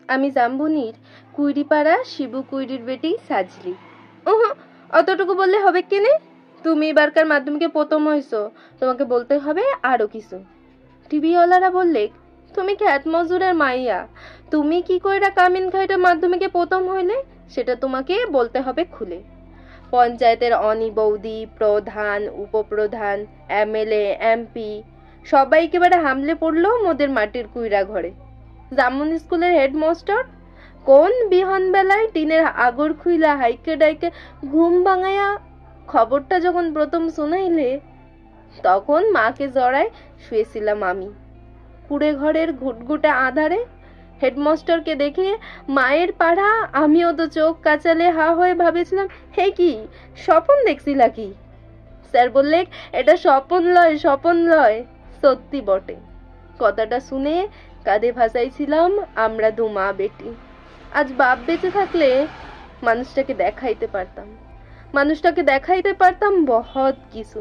আমি জাম্বুনির কুইরিপাড়া শিবু কুইরির বেটি সাজলি। অতটুকু বললে হবে কেনে? তুমি এবারকার মাধ্যমিকে প্রথম হইছো, তোমাকে বলতে হবে আরো কিছু। টিভিওয়ালারা বললে, তুমি খ্যাত মজুরের মাইয়া, তুমি কি কইরা কামিন খাইটা মাধ্যমিকে প্রথম হইলে সেটা তোমাকে বলতে হবে খুলে। পঞ্চায়েতের অনি বৌদি, প্রধান, উপপ্রধান, এমএলএ, এমপি সবাই একেবারে হামলে পড়লো মোদের মাটির কুইরা ঘরে। জামুন স্কুলের হেডমাস্টার কোন বিহন বেলায় টিনের আগর খুইলা হাইকে ডাইকে ঘুম ভাঙাইয়া খবরটা যখন প্রথম শোনাইলে, তখন মাকে জড়ায় শুয়েছিলাম আমি কুড়ে ঘরের ঘুটঘুটে আধারে। হেডমাস্টারকে দেখে মায়ের পাড়া আমিও তো চোখ কাচালে হা হয়ে ভাবেছিলাম, হে কি স্বপন দেখছিলা কি? স্যার বললে, এটা স্বপন লয়, স্বপন লয়, সত্যি বটে। কথাটা শুনে কাঁধে ভাসাইছিলাম আমরা দু মা বেটি। আজ বাপ বেঁচে থাকলে মানুষটাকে দেখাইতে পারতাম বহুত কিছু।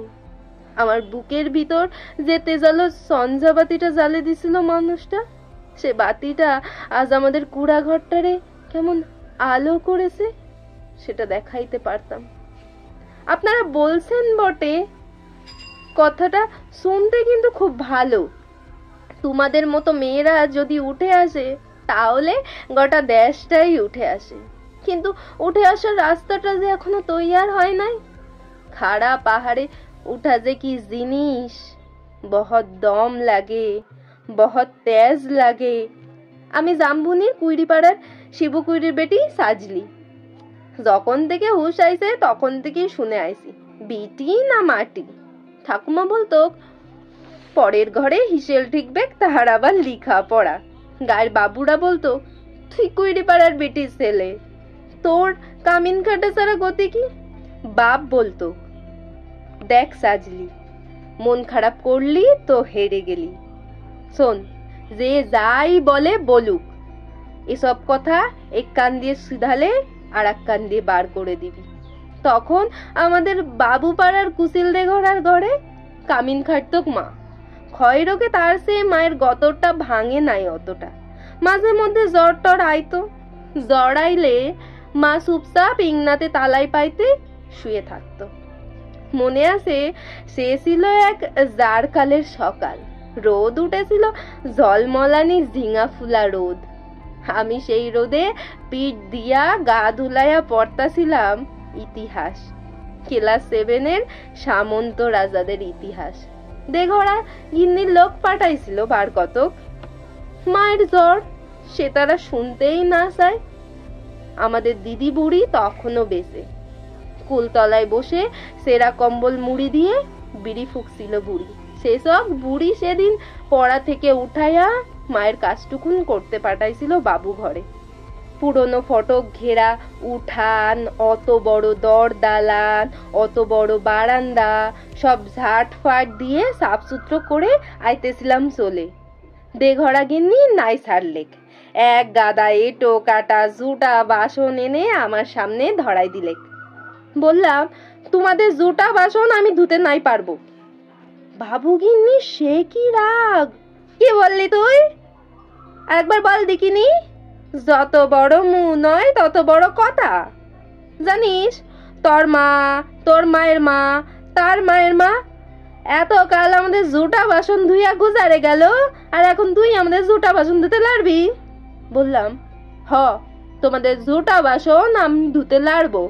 আমার বুকের ভিতর যে তেজালো সঞ্জা বাতিটা জ্বালে দিছিল মানুষটা, সে বাতিটা আজ আমাদের কুড়া ঘরটারে কেমন আলো করেছে সেটা দেখাইতে পারতাম। আপনারা বলছেন বটে, কথাটা শুনতে কিন্তু খুব ভালো। তোমাদের মতো মেয়েরা যদি উঠে আসে তাহলে গোটা দেশটাই উঠে আসে, কিন্তু উঠে আসার রাস্তাটা যে এখনো তৈয়ার হয় নাই। খাড়া পাহাড়ে উঠা যে কি জিনিস, বহুত দম লাগে, বহুত তেজ লাগে। আমি জাম্বুনির কুইরিপাড়ার শিবু কুইরির বেটি সাজলি। যখন থেকে হুশ আইছে তখন থেকেই শুনে আইছি, বিটি না মাটি। ঠাকুমা বলতো, পরের ঘরে হিসেল ঠিকবে তাহার আবার লিখা পড়া। গায়ের বাবুরা বলতো, তুই কুইরিপাড়ার বেটির ছেলে, তোর কামিন খাটা ছাড়া গতি কি? বাপ বলতো, দেখ সাজলি, মন খারাপ করলি তো হেরে গেলি। শোন, যে যাই বলে বলুক, এসব কথা এক কান দিয়ে শুধালে আর এক কান দিয়ে বার করে দিবি। তখন আমাদের বাবু পাড়ার কুশিল দে ঘরার ঘরে কামিন খাটতক মা। ক্ষয়রোগে তার সে মায়ের গতরটা ভাঙে নাই অতটা। মাঝে মধ্যে জ্বর টর আইতো, জ্বর আইলে মা চুপচাপ ইংনাতে তালাই পাইতে শুয়ে থাকতো। মনে আছে, সে ছিল এক জারকালের সকাল, রোদ উঠেছিল জলমলানি ঝিঙা ফুলা রোদ। আমি সেই রোদে পিঠ দিয়া গা ধুলাইয়া পড়তাছিলাম ইতিহাস, ক্লাস 7-এর সামন্ত রাজাদের ইতিহাস। দেঘরা গিন্নির লোক পাঠাইছিল বার কতক। মায়ের জ্বর, সে তারা শুনতেই না চায়। আমাদের দিদি বুড়ি তখনও বেঁচে, কুলতলায় বসে সেরা কম্বল মুড়ি দিয়ে বিড়ি ফুকছিল বুড়ি। সেসব বুড়ি সেদিন পড়া থেকে উঠাইয়া মায়ের কাজটুকুন করতে পাঠাইছিল বাবু ঘরে। পুরনো ফটক ঘেরা উঠান, অত বড় দর দালান, অত বড় বারান্দা সব ঝাট ফাট দিয়ে সাফ সুতরো করে আইতেছিলাম চলে। দেঘরা গিন্নি নাই ছাড়লেক, এক গাদা এটো কাটা জুটা বাসন এনে আমার সামনে ধরাই দিলেক। বললাম, তোমাদের জুটা বাসন আমি ধুতে নাই পারবো। বাবু গিন্নি সে কি রাগ! কি বললি তুই? একবার বল দেখিনি। যত বড় মুখ নয় তত বড় কথা। জানিস, তোর মা, তোর মায়ের মা, তার মায়ের মা এত কাল আমাদের জুটা বাসন ধুইয়া গুজারে গেল, আর এখন তুই আমাদের জুটা বাসন ধুতে লাড়বি? বললাম, হ, তোমাদের জুটা বাসন আমি ধুতে লাড়বো।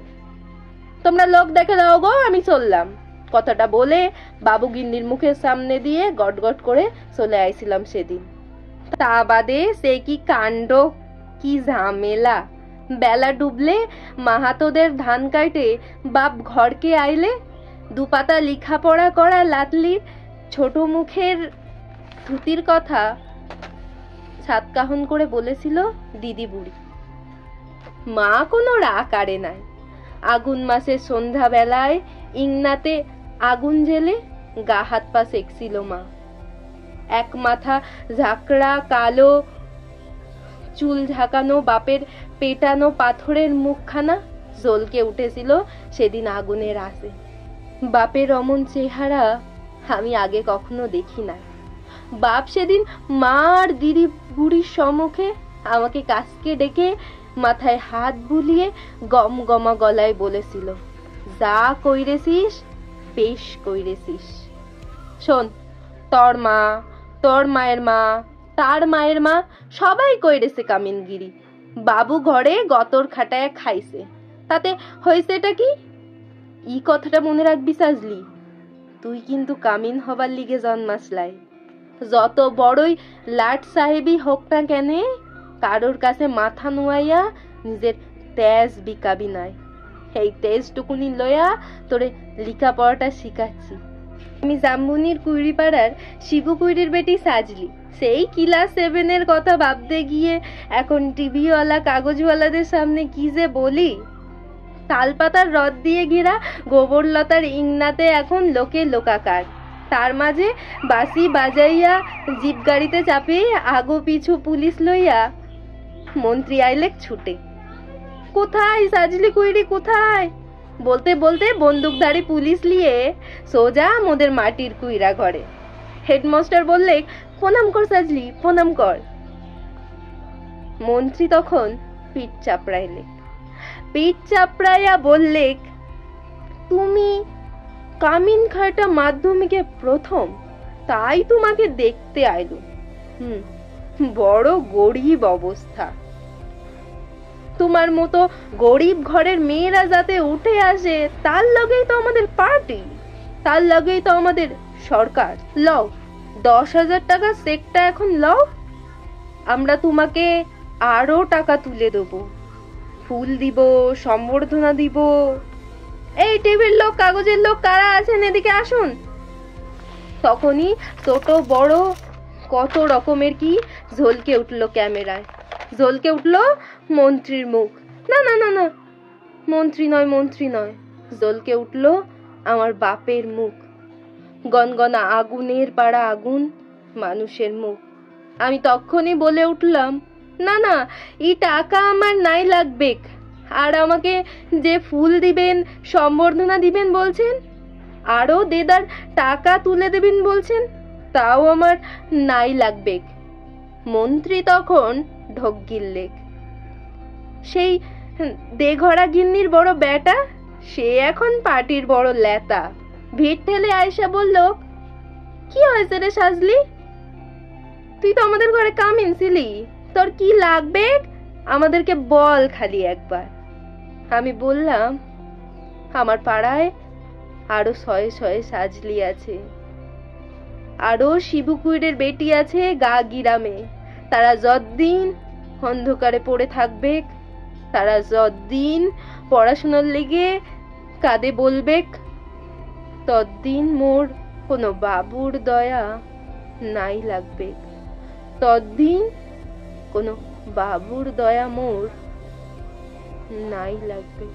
তোমরা লোক দেখে দাও গো, আমি চললাম। কথাটা বলে বাবু গিন্নির মুখের সামনে দিয়ে গটগট করে চলে আইছিলাম সেদিন। তা বাদে সে কি কাণ্ড, কি ঝামেলা! বেলা ডুবলে মাহাতোদের ধান কাটে বাপ ঘরকে আইলে দুপাতা লেখাপড়া করা লাতলির ছোট মুখের ধুতির কথা সাতকাহন করে বলেছিল দিদি বুড়ি। মা কোনো রাগ আরে নাই। আগুন মাসের সন্ধ্যা বেলায় ইংনাতে আগুন জেলে গা হাত পা সেকছিল মা। এক মাথা ঝাঁকড়া কালো চুল ঝাঁকানো বাপের পেটানো পাথরের মুখখানা জ্বলকে উঠেছিল সেদিন আগুনের আশে। বাপের অমন চেহারা আমি আগে কখনো দেখি না। বাপ সেদিন মা আর দিদি বুড়ির সম্মুখে আমাকে কাছকে ডেকে মাথায় হাত বুলিয়ে গম গমা গলায় বলেছিল, যা কইরেছিস বেশ কইরেছিস। শোন, তোর মা, তোর মায়ের মা, তার মায়ের মা সবাই কইরেছে কামিনগিরি। বাবু ঘরে গতর খাটায় খাইছে, তাতে হয়েছেটা কি? ই কথাটা মনে রাখবি সাজলি, তুই কিন্তু কামিন হবার লিগে জন্মাসলাই। যত বড়ই লাট সাহেবই হোক না কেনে, কারোর কাছে মাথা নুয়াইয়া নিজের তেজ বিকাবি নাই। এই তেজটুকুনি লইয়া তোরে লেখাপড়াটা শিখাচ্ছি। আমি জাম্বুনির কুইড়িপাড়ার শিবু কুইড়ির বেটি সাজলি। সেই ক্লাস 7 কথা ভাবতে গিয়ে এখন টিভিওয়ালা কাগজওয়ালাদের সামনে কি যে বলি। তালপাতার রদ দিয়ে ঘেরা গোবরলতার ইংনাতে এখন লোকে লোকাকার। তার মাঝে বাঁশি বাজাইয়া জিপ গাড়িতে চাপে আগো পিছু পুলিশ লইয়া মন্ত্রী আইলেক ছুটে। কোথায় সাজলি কুইড়ি কোথায় বলতে বলতে বন্দুকধারী পুলিশ নিয়ে সোজা মোদের মাটির কুইরা ঘরে। হেডমাস্টার বললে, প্রণাম কর সাজলি, প্রণাম কর। মন্ত্রী তখন পিঠ চাপড়াইলে, পিঠ চাপড়াইয়া বললে, তুমি কামিন খাটা মাধ্যমিকে প্রথম, তাই তোমাকে দেখতে আইলু। বড় গরিব অবস্থা। তোমার মতো গরিব ঘরের মেয়েরা যাতে উঠে আসে, তার লগেই তো আমাদের পার্টি, তার লগেই তো আমাদের সরকার। লও 10,000 টাকা চেকটা এখন লও, আমরা তোমাকে আরো টাকা তুলে দেবো, ফুল দিব, সম্বর্ধনা দিব। এই টিভির লোক, কাগজের লোক কারা আছেন এদিকে আসুন। তখনই ছোট বড় কত রকমের কি ঝলকে উঠলো ক্যামেরায়। ঝলকে উঠলো মন্ত্রীর মুখ। না না না না, মন্ত্রী নয়, মন্ত্রী নয়, ঝলকে উঠলো আমার বাপের মুখ। গনগনা আগুনের পাড়া আগুন মানুষের মুখ। আমি তখনই বলে উঠলাম, না না, এই টাকা আমার নাই লাগবে। আর আমাকে যে ফুল দিবেন, সম্বর্ধনা দিবেন বলছেন, আরো দেদার টাকা তুলে দেবেন বলছেন, তাও আমার নাই লাগবে। মন্ত্রী তখন ঢোক গিললেক। সেই দেঘরা গিন্নির বড় বেটা, সে এখন পার্টির বড় লেতা, ভিড় ঠেলে আয়সা বলল, কি হয়েছে রে সাজলি, তুই তো আমাদের ঘরে কামিন ছিলি, তোর কি লাগবে আমাদেরকে বল খালি একবার। আমি বললাম, আমার পাড়ায় আরো 100 সাজলি আছে, আরো শিবু কুইরের বেটি আছে গা গিরামে। তারা যতদিন অন্ধকারে পড়ে থাকবে, তারা যতদিন পড়াশোনার লেগে কাঁদে বলবে, ততদিন মোর কোনো বাবুর দয়া নাই লাগবে, ততদিন কোনো বাবুর দয়া মোর নাই লাগবে।